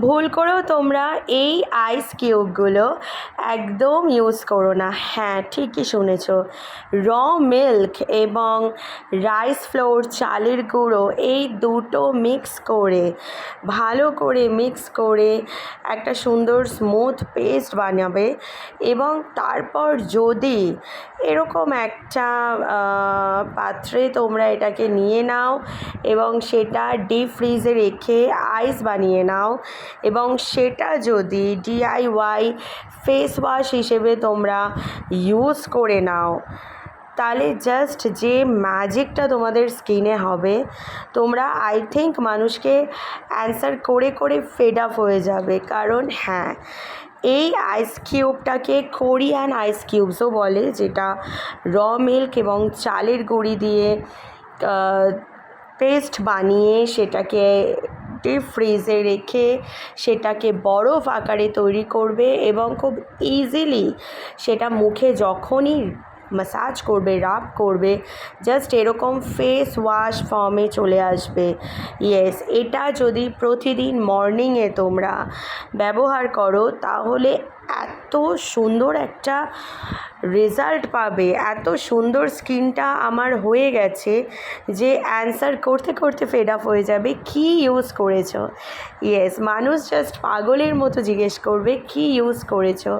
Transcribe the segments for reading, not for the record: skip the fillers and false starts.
ভুল করেও তোমরা এই আইস কিউবগুলো একদম ইউজ করো না। হ্যাঁ, ঠিকই শুনেছ। র মিল্ক এবং রাইস ফ্লোর, চালের গুঁড়ো, এই দুটো মিক্স করে ভালো করে মিক্স করে একটা সুন্দর স্মুথ পেস্ট বানাবে এবং তারপর যদি এরকম একটা পাত্রে তোমরা এটাকে নিয়ে নাও এবং সেটা ডিপ ফ্রিজে রেখে আইস বানিয়ে নাও এবং সেটা যদি DIY ফেস ওয়াশ হিসেবে তোমরা ইউজ করে নাও, তাহলে জাস্ট যে ম্যাজিকটা তোমাদের স্কিনে হবে, তোমরা আই থিঙ্ক মানুষকে অ্যান্সার করে করে ফেড আপ হয়ে যাবে। কারণ হ্যাঁ, এই আইস কিউবটাকে কোরিয়ান আইস কিউবসও বলে, যেটা র মিল্ক এবং চালের গুঁড়ি দিয়ে পেস্ট বানিয়ে সেটাকে ডিপ ফ্রিজে রেখে সেটাকে বরফ আকারে তৈরি করবে এবং খুব ইজিলি সেটা মুখে যখনই ম্যাসাজ করবে, রাব করবে, জাস্ট এরকম ফেস ওয়াশ ফর্মে চলে আসবে। ইয়েস, এটা যদি প্রতিদিন মর্নিংয়ে তোমরা ব্যবহার করো তাহলে এত সুন্দর একটা রেজাল্ট পাবে, এত সুন্দর স্কিনটা আমার হয়ে গেছে যে অ্যান্সার করতে করতে ফেড আপ হয়ে যাবে কী ইউজ করেছো। ইয়েস, মানুষ জাস্ট পাগলের মতো জিজ্ঞেস করবে কী ইউজ করেছো।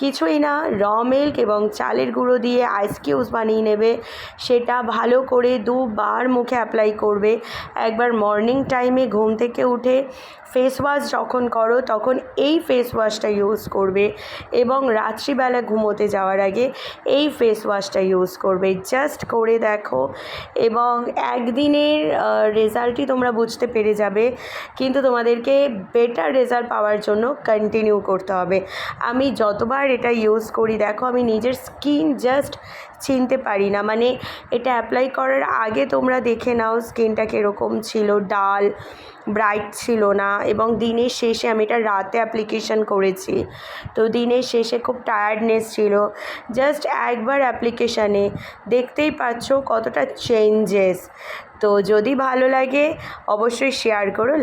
কিছুই না, র মিল্ক এবং চালের গুঁড়ো দিয়ে আইস কিউবস বানিয়ে নেবে, সেটা ভালো করে দুবার মুখে অ্যাপ্লাই করবে। একবার মর্নিং টাইমে ঘুম থেকে উঠে ফেস ওয়াশ যখন করো তখন এই ফেস ওয়াশটা ইউজ করবে এবং রাত্রিবেলা ঘুমোতে যাওয়ার আগে এই ফেস ওয়াশটা ইউজ করবে। জাস্ট করে দেখো এবং একদিনের রেজাল্টই তোমরা বুঝতে পেরে যাবে, কিন্তু তোমাদেরকে বেটার রেজাল্ট পাওয়ার জন্য কন্টিনিউ করতে হবে। আমি যতবার এটা ইউজ করি দেখো, আমি নিজের স্কিন জাস্ট চিনতে পারি না। মানে এটা অ্যাপ্লাই করার আগে তোমরা দেখে নাও স্কিনটা কীরকম ছিল, ডাল, ব্রাইট ছিল না, এবং দিনের শেষে আমি এটা রাতে অ্যাপ্লিকেশন করেছি, তো দিনের শেষে খুব টায়ার্ডনেস ছিল। জাস্ট একবার অ্যাপ্লিকেশানে দেখতেই পাচ্ছ কতটা চেঞ্জেস। তো যদি ভালো লাগে অবশ্যই শেয়ার করো।